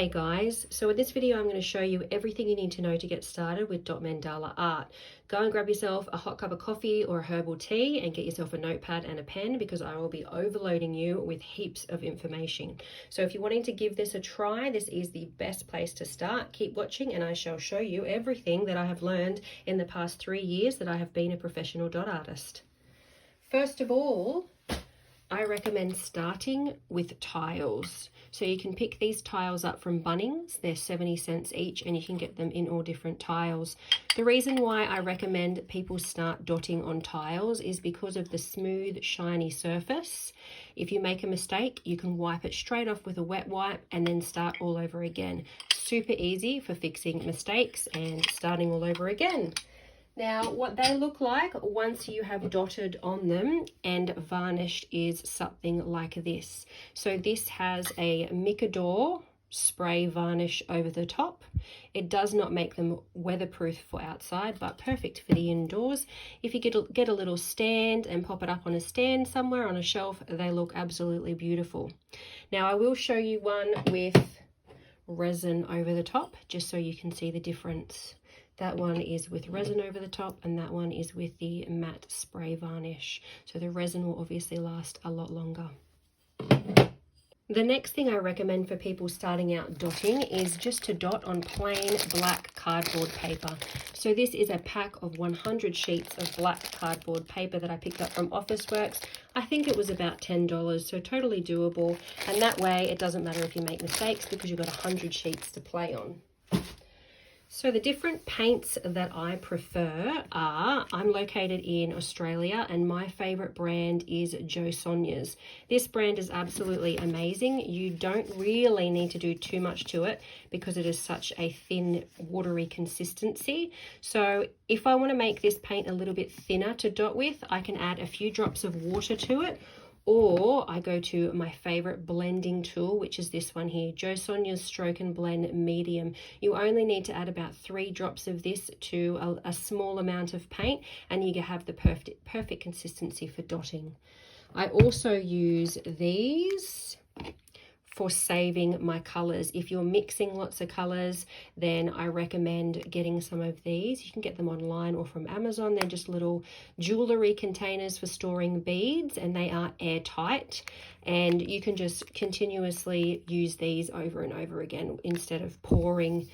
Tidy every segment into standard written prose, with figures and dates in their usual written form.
Hey guys, so in this video I'm going to show you everything you need to know to get started with dot mandala art. Go and grab yourself a hot cup of coffee or a herbal tea and get yourself a notepad and a pen because I will be overloading you with heaps of information. So if you're wanting to give this a try, this is the best place to start. Keep watching and I shall show you everything that I have learned in the past 3 years that I have been a professional dot artist. First of all, I recommend starting with tiles. So you can pick these tiles up from Bunnings. They're 70 cents each and you can get them in all different tiles. The reason why I recommend people start dotting on tiles is because of the smooth, shiny surface. If you make a mistake, you can wipe it straight off with a wet wipe and then start all over again. Super easy for fixing mistakes and starting all over again. Now, what they look like once you have dotted on them and varnished is something like this. So this has a Micador spray varnish over the top. It does not make them weatherproof for outside, but perfect for the indoors. If you get a little stand and pop it up on a stand somewhere on a shelf, they look absolutely beautiful. Now, I will show you one with resin over the top, just so you can see the difference. That one is with resin over the top and that one is with the matte spray varnish. So the resin will obviously last a lot longer. The next thing I recommend for people starting out dotting is just to dot on plain black cardboard paper. So this is a pack of 100 sheets of black cardboard paper that I picked up from Officeworks. I think it was about $10, so totally doable. And that way it doesn't matter if you make mistakes because you've got 100 sheets to play on. So the different paints that I prefer are, I'm located in Australia and my favourite brand is jessyd. This brand is absolutely amazing. You don't really need to do too much to it because it is such a thin, watery consistency. So if I want to make this paint a little bit thinner to dot with, I can add a few drops of water to it. Or I go to my favorite blending tool, which is this one here, jessyd's Stroke and Blend Medium. You only need to add about 3 drops of this to a small amount of paint and you have the perfect consistency for dotting. I also use these for saving my colors. If you're mixing lots of colors, then I recommend getting some of these. You can get them online or from Amazon. They're just little jewelry containers for storing beads and they are airtight, and you can just continuously use these over and over again instead of pouring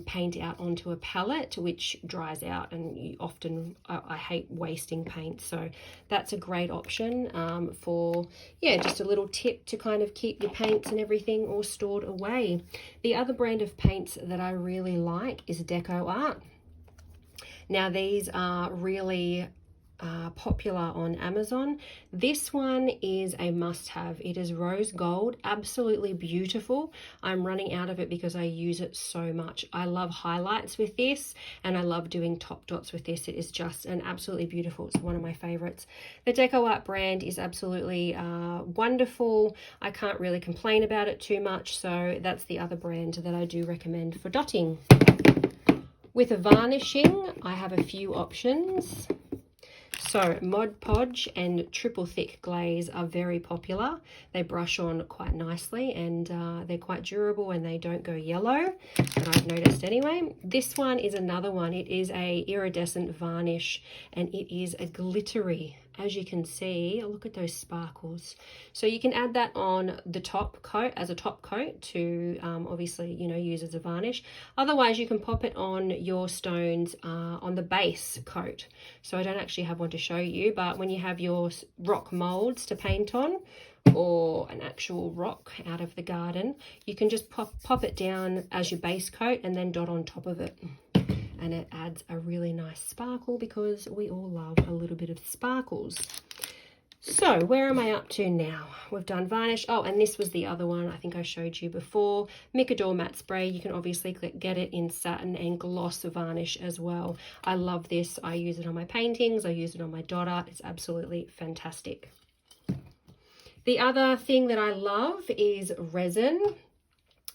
paint out onto a palette, which dries out, and you often, I hate wasting paint. So that's a great option for, yeah, just a little tip to kind of keep your paints and everything all stored away. The other brand of paints that I really like is DecoArt. Now these are really popular on Amazon. This one is a must-have. It is rose gold, absolutely beautiful. I'm running out of it because I use it so much. I love highlights with this and I love doing top dots with this. It is just an absolutely beautiful, it's one of my favorites. The DecoArt brand is absolutely wonderful. I can't really complain about it too much, so that's the other brand that I do recommend for dotting. With varnishing, I have a few options. So Mod Podge and Triple Thick Glaze are very popular. They brush on quite nicely and they're quite durable and they don't go yellow, but I've noticed anyway. This one is another one. It is a iridescent varnish and it is a glittery. As you can see, look at those sparkles. So you can add that on the top coat as a top coat to obviously, you know, use as a varnish. Otherwise, you can pop it on your stones on the base coat. So I don't actually have one to show you, but when you have your rock molds to paint on, or an actual rock out of the garden, you can just pop it down as your base coat and then dot on top of it. And it adds a really nice sparkle because we all love a little bit of sparkles. So where am I up to now? We've done varnish. Oh, and this was the other one I think I showed you before. Micador matte spray. You can obviously get it in satin and gloss varnish as well. I love this. I use it on my paintings. I use it on my dot art. It's absolutely fantastic. The other thing that I love is resin.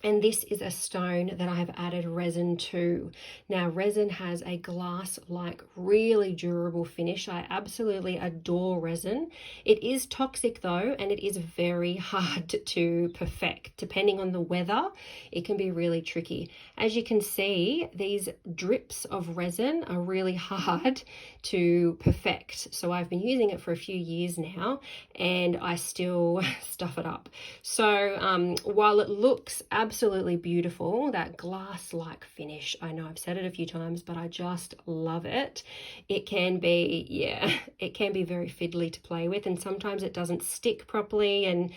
And this is a stone that I have added resin to. Now, resin has a glass-like, really durable finish. I absolutely adore resin. It is toxic though, and it is very hard to perfect. Depending on the weather, it can be really tricky. As you can see, these drips of resin are really hard to perfect. So I've been using it for a few years now, and I still stuff it up. So while it looks absolutely beautiful, that glass-like finish, I know I've said it a few times, but I just love it. It can be, yeah, it can be very fiddly to play with, and sometimes it doesn't stick properly. And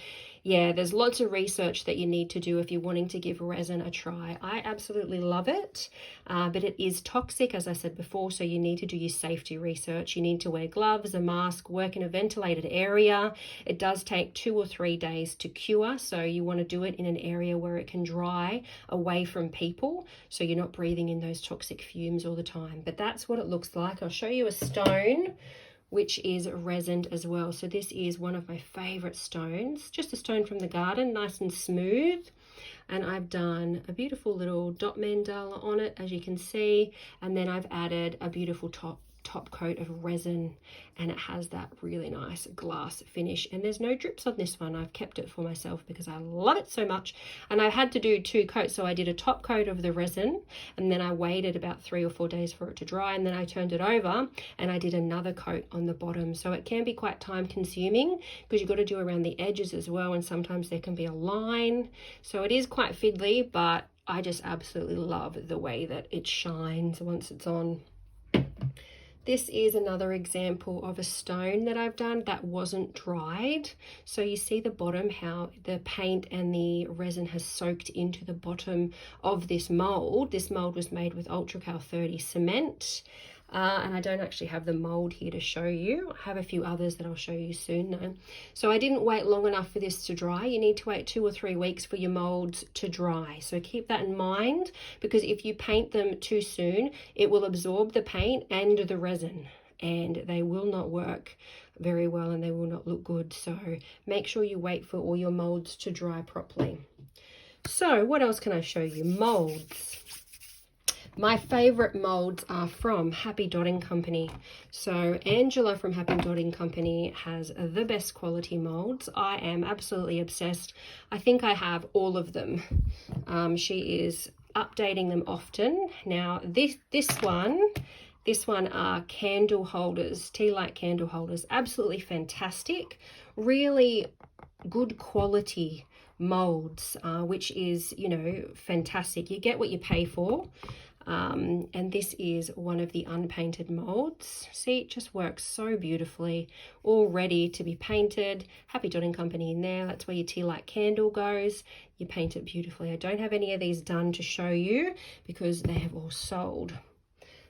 yeah, there's lots of research that you need to do if you're wanting to give resin a try. I absolutely love it, but it is toxic, as I said before, so you need to do your safety research. You need to wear gloves, a mask, work in a ventilated area. It does take 2 or 3 days to cure, so you want to do it in an area where it can dry away from people, so you're not breathing in those toxic fumes all the time. But that's what it looks like. I'll show you a stone which is resined as well. So this is one of my favorite stones, just a stone from the garden, nice and smooth. And I've done a beautiful little dot mandala on it, as you can see. And then I've added a beautiful top coat of resin, and it has that really nice glass finish. And there's no drips on this one. I've kept it for myself because I love it so much. And I had to do 2 coats, so I did a top coat of the resin, and then I waited about 3 or 4 days for it to dry, and then I turned it over and I did another coat on the bottom. So it can be quite time consuming because you've got to do around the edges as well, and sometimes there can be a line, so it is quite fiddly, but I just absolutely love the way that it shines once it's on. This is another example of a stone that I've done that wasn't dried. So you see the bottom, how the paint and the resin has soaked into the bottom of this mold. This mold was made with Ultracal 30 cement. And I don't actually have the mold here to show you. I have a few others that I'll show you soon though. So I didn't wait long enough for this to dry. You need to wait 2 or 3 weeks for your molds to dry. So keep that in mind, because if you paint them too soon, it will absorb the paint and the resin, and they will not work very well and they will not look good. So make sure you wait for all your molds to dry properly. So what else can I show you? Molds. My favorite molds are from Happy Dotting Company. So Angela from Happy Dotting Company has the best quality molds. I am absolutely obsessed. I think I have all of them. She is updating them often. Now this one are candle holders, tea light candle holders. Absolutely fantastic. Really good quality molds, which is, you know, fantastic. You get what you pay for. And this is one of the unpainted molds. See, it just works so beautifully, all ready to be painted. Happy Dotting Company in there. That's where your tea light candle goes. You paint it beautifully. I don't have any of these done to show you because they have all sold.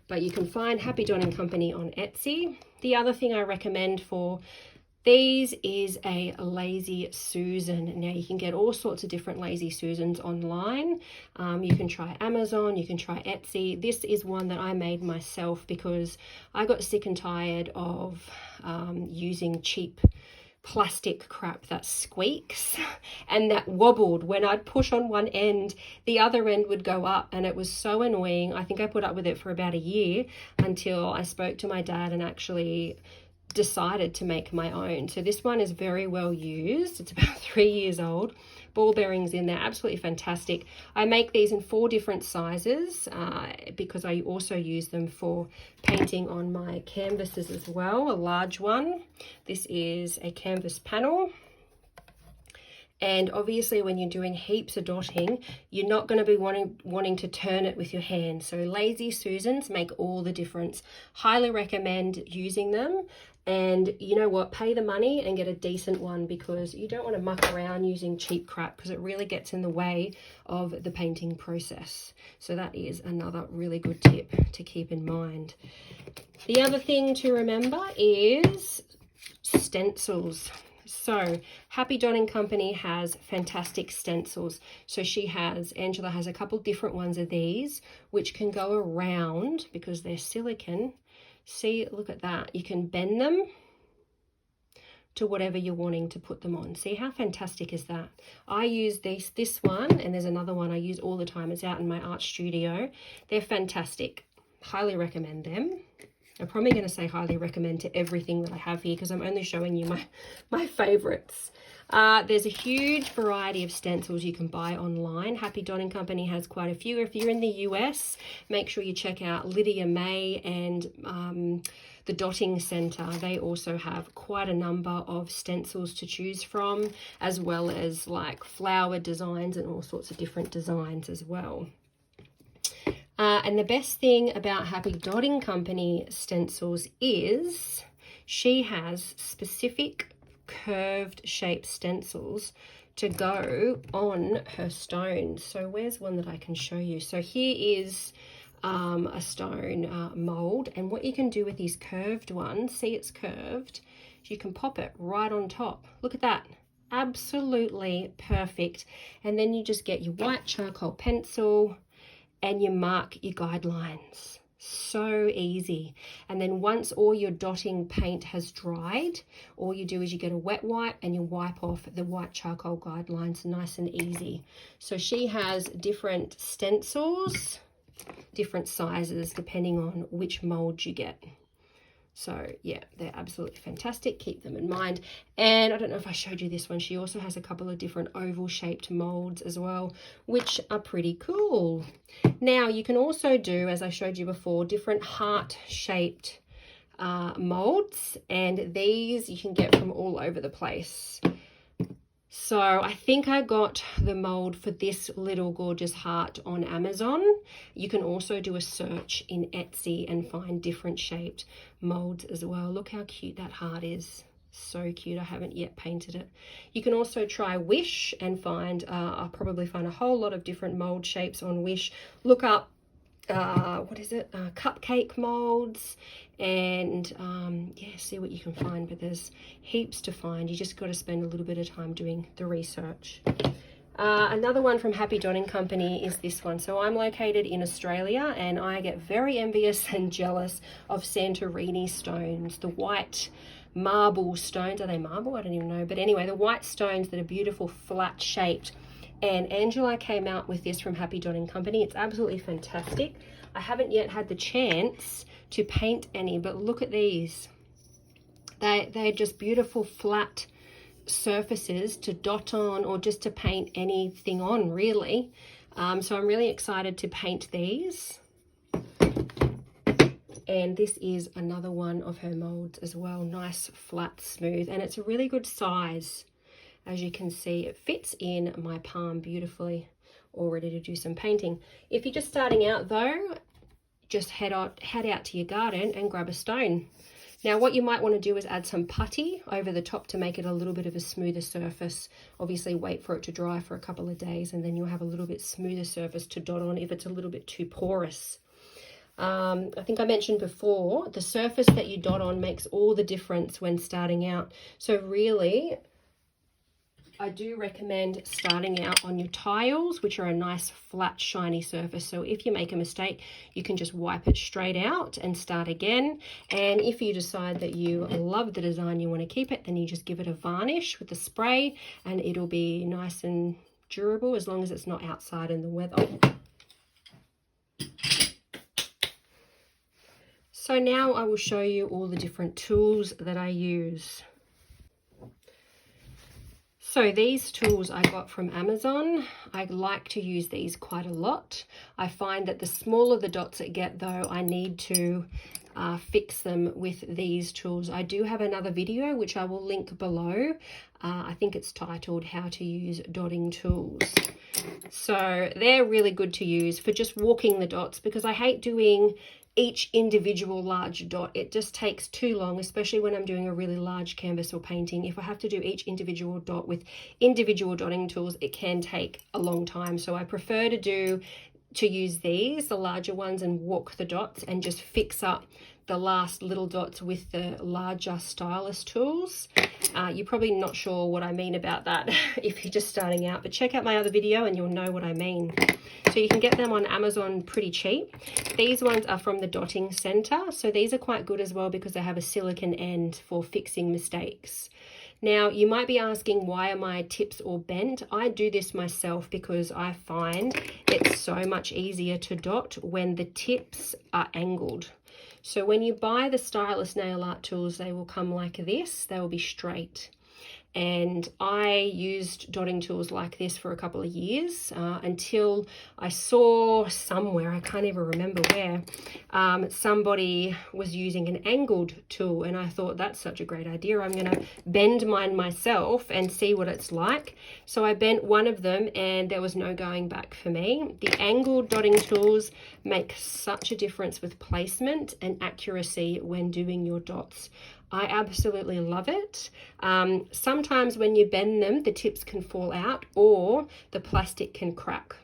But you can find Happy Dotting Company on Etsy. The other thing I recommend for these is a Lazy Susan. Now you can get all sorts of different Lazy Susans online. You can try Amazon, you can try Etsy. This is one that I made myself because I got sick and tired of using cheap plastic crap that squeaks and that wobbled. When I'd push on one end, the other end would go up, and it was so annoying. I think I put up with it for about a year until I spoke to my dad and actually decided to make my own. So this one is very well used. It's about 3 years old. Ball bearings in there, absolutely fantastic. I make these in 4 different sizes because I also use them for painting on my canvases as well. A large one. This is a canvas panel. And obviously when you're doing heaps of dotting, you're not going to be wanting to turn it with your hand. So Lazy Susans make all the difference. Highly recommend using them. And you know what, pay the money and get a decent one, because you don't want to muck around using cheap crap because it really gets in the way of the painting process. So that is another really good tip to keep in mind. The other thing to remember is stencils. So Happy Dotting Company has fantastic stencils. So Angela has a couple different ones of these which can go around because they're silicone. See, look at that. You can bend them to whatever you're wanting to put them on. See how fantastic is that? I use this one, and there's another one I use all the time. It's out in my art studio. They're fantastic. Highly recommend them. I'm probably going to say highly recommend to everything that I have here because I'm only showing you my favorites. There's a huge variety of stencils you can buy online. Happy Dotting Company has quite a few. If you're in the US, make sure you check out Lydia May and the Dotting Center. They also have quite a number of stencils to choose from, as well as like flower designs and all sorts of different designs as well. And the best thing about Happy Dotting Company stencils is she has specific curved shape stencils to go on her stones. So where's one that I can show you? So here is a stone mold, and what you can do with these curved ones, see it's curved, you can pop it right on top. Look at that. Absolutely perfect. And then you just get your white charcoal pencil and you mark your guidelines. So easy. And then once all your dotting paint has dried, all you do is you get a wet wipe and you wipe off the white charcoal guidelines, nice and easy. So she has different stencils, different sizes depending on which mold you get. So yeah, they're absolutely fantastic. Keep them in mind. And I don't know if I showed you this one. She also has a couple of different oval shaped molds as well, which are pretty cool. Now you can also do, as I showed you before, different heart shaped molds, and these you can get from all over the place. So I think I got the mold for this little gorgeous heart on Amazon. You can also do a search in Etsy and find different shaped molds as well. Look how cute that heart is. So cute. I haven't yet painted it. You can also try Wish and find, I'll probably find a whole lot of different mold shapes on Wish. Look up, what is it? Cupcake molds, and yeah, see what you can find, but there's heaps to find. You just got to spend a little bit of time doing the research. Another one from Happy Dotting Company is this one. So I'm located in Australia, and I get very envious and jealous of Santorini stones, the white marble stones. Are they marble? I don't even know, but anyway, the white stones that are beautiful, flat shaped. And Angela came out with this from Happy Dotting Company. It's absolutely fantastic. I haven't yet had the chance to paint any, but look at these. They're just beautiful flat surfaces to dot on or just to paint anything on, really. So I'm really excited to paint these. And this is another one of her molds as well. Nice, flat, smooth, and it's a really good size. As you can see, it fits in my palm beautifully, all ready to do some painting. If you're just starting out though, just head out to your garden and grab a stone. Now what you might want to do is add some putty over the top to make it a little bit of a smoother surface. Obviously wait for it to dry for a couple of days, and then you'll have a little bit smoother surface to dot on if it's a little bit too porous. I think I mentioned before, the surface that you dot on makes all the difference when starting out. So really, I do recommend starting out on your tiles, which are a nice flat shiny surface. So if you make a mistake, you can just wipe it straight out and start again. And if you decide that you love the design, you want to keep it, then you just give it a varnish with a spray and it'll be nice and durable as long as it's not outside in the weather. So now I will show you all the different tools that I use. So these tools I got from Amazon. I like to use these quite a lot. I find that the smaller the dots it get though, I need to fix them with these tools. I do have another video which I will link below. I think it's titled How to Use Dotting Tools. So they're really good to use for just walking the dots, because I hate doing each individual large dot. It just takes too long, especially when I'm doing a really large canvas or painting. If I have to do each individual dot with individual dotting tools, it can take a long time. So I prefer to use these, the larger ones, and walk the dots and just fix up the last little dots with the larger stylus tools. You're probably not sure what I mean about that if you're just starting out, but check out my other video and you'll know what I mean. So you can get them on Amazon pretty cheap. These ones are from the Dotting Center. So these are quite good as well because they have a silicone end for fixing mistakes. Now, you might be asking, why are my tips all bent? I do this myself because I find it's so much easier to dot when the tips are angled. So when you buy the stylus nail art tools, they will come like this. They will be straight. And I used dotting tools like this for a couple of years until I saw somewhere, I can't even remember where, somebody was using an angled tool, and I thought, that's such a great idea. I'm going to bend mine myself and see what it's like. So I bent one of them and there was no going back for me. The angled dotting tools make such a difference with placement and accuracy when doing your dots. I absolutely love it. Sometimes when you bend them, the tips can fall out or the plastic can crack.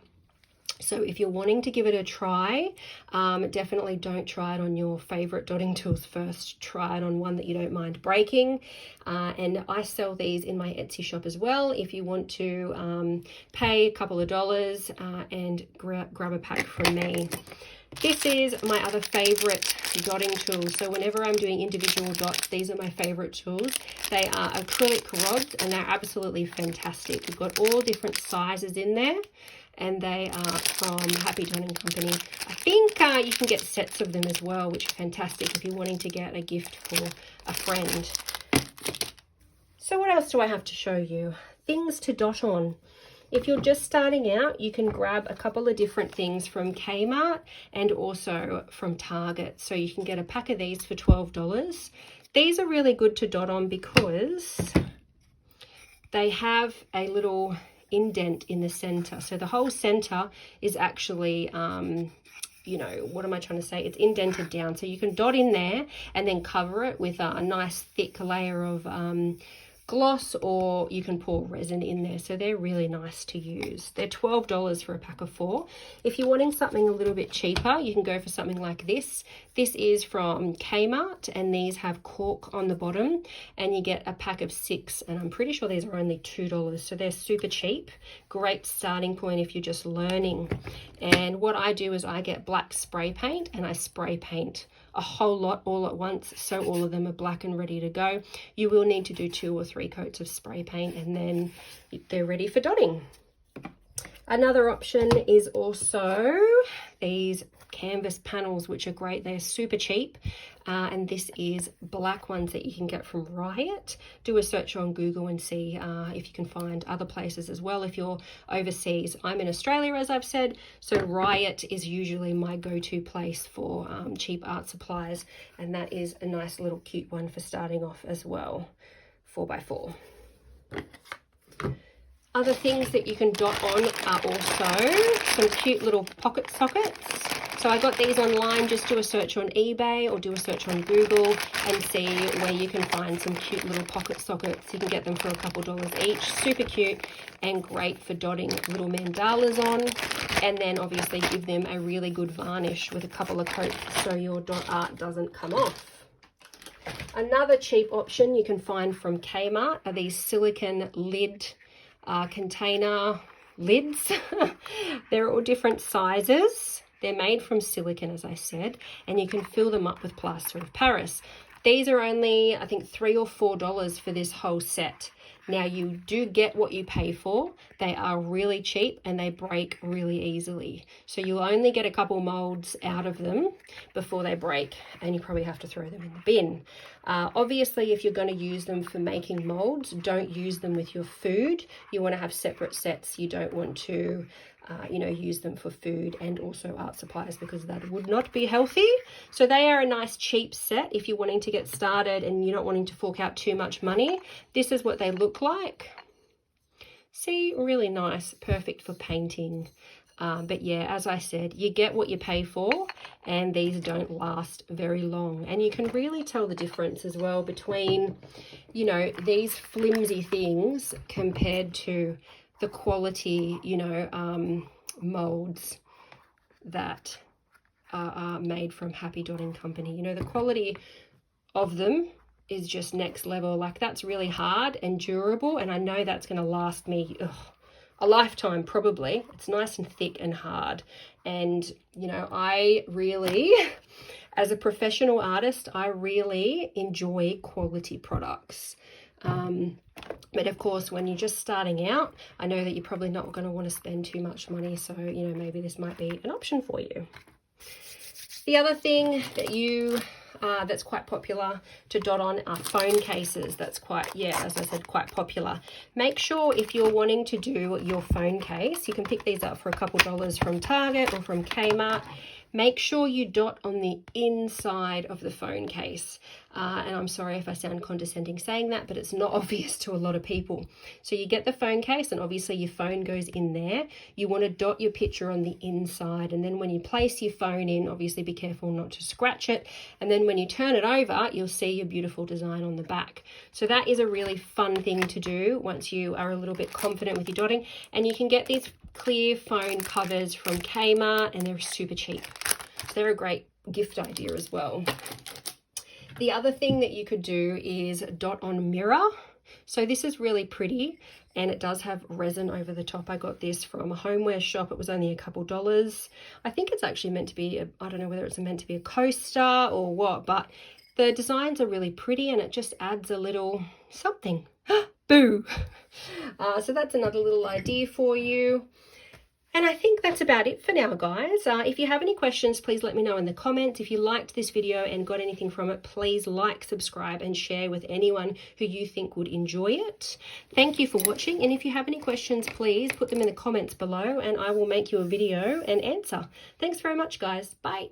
So if you're wanting to give it a try, definitely don't try it on your favorite dotting tools first. Try it on one that you don't mind breaking. And I sell these in my Etsy shop as well. If you want to pay a couple of dollars and grab a pack from me. This is my other favorite dotting tool. So whenever I'm doing individual dots, these are my favorite tools. They are acrylic rods and they're absolutely fantastic. We've got all different sizes in there, and they are from Happy Dotting Company. I think you can get sets of them as well, which are fantastic if you're wanting to get a gift for a friend. So what else do I have to show you? Things to dot on. If you're just starting out, you can grab a couple of different things from Kmart and also from Target. So you can get a pack of these for $12. These are really good to dot on because they have a little indent in the center. So the whole center is actually, you know, what am I trying to say? It's indented down. So you can dot in there and then cover it with a nice thick layer of gloss, or you can pour resin in there. So they're really nice to use. They're $12 for a pack of 4. If you're wanting something a little bit cheaper, you can go for something like this. This is from Kmart and these have cork on the bottom, and you get a pack of 6, and I'm pretty sure these are only $2. So they're super cheap. Great starting point if you're just learning. And what I do is I get black spray paint and I spray paint a whole lot all at once, so all of them are black and ready to go. You will need to do 2 or 3 coats of spray paint and then they're ready for dotting. Another option is also these canvas panels, which are great. They're super cheap, and this is black ones that you can get from RIOT. Do a search on Google and see if you can find other places as well if you're overseas. I'm in Australia, as I've said, so RIOT is usually my go-to place for cheap art supplies, and that is a nice little cute one for starting off as well. 4x4. Other things that you can dot on are also some cute little pocket sockets. So I got these online. Just do a search on eBay or do a search on Google and see where you can find some cute little pocket sockets. You can get them for a couple dollars each. Super cute and great for dotting little mandalas on. And then obviously give them a really good varnish with a couple of coats so your dot art doesn't come off. Another cheap option you can find from Kmart are these silicone lid container lids. They're all different sizes. They're made from silicone, as I said, and you can fill them up with plaster of Paris. These are only, I think, $3 or $4 for this whole set. Now, you do get what you pay for. They are really cheap and they break really easily. So you'll only get a couple molds out of them before they break, and you probably have to throw them in the bin. Obviously, if you're going to use them for making molds, don't use them with your food. You want to have separate sets. You don't want to use them for food and also art supplies, because that would not be healthy. So they are a nice cheap set if you're wanting to get started and you're not wanting to fork out too much money. This is what they look like. See, really nice, perfect for painting. But yeah, as I said, you get what you pay for, and these don't last very long. And you can really tell the difference as well between, these flimsy things compared to the quality, molds that are made from Happy Dotting Company. The quality of them is just next level. Like, that's really hard and durable, and I know that's going to last me a lifetime probably. It's nice and thick and hard, and I really, as a professional artist, I really enjoy quality products. But of course, when you're just starting out, I know that you're probably not going to want to spend too much money. So, you know, maybe this might be an option for you. The other thing that that's quite popular to dot on are phone cases. That's quite, yeah, as I said, quite popular. Make sure if you're wanting to do your phone case, you can pick these up for a couple dollars from Target or from Kmart. Make sure you dot on the inside of the phone case. And I'm sorry if I sound condescending saying that, but it's not obvious to a lot of people. So you get the phone case and obviously your phone goes in there. You want to dot your picture on the inside. And then when you place your phone in, obviously be careful not to scratch it. And then when you turn it over, you'll see your beautiful design on the back. So that is a really fun thing to do once you are a little bit confident with your dotting. And you can get these clear phone covers from Kmart and they're super cheap. So they're a great gift idea as well. The other thing that you could do is dot on mirror. So this is really pretty and it does have resin over the top. I got this from a homeware shop. It was only a couple dollars. I think it's actually meant to be, I don't know whether it's meant to be a coaster or what, but the designs are really pretty and it just adds a little something. Boo! So that's another little idea for you. And I think that's about it for now, guys. If you have any questions, please let me know in the comments. If you liked this video and got anything from it, please like, subscribe, and share with anyone who you think would enjoy it. Thank you for watching. And if you have any questions, please put them in the comments below and I will make you a video and answer. Thanks very much, guys. Bye.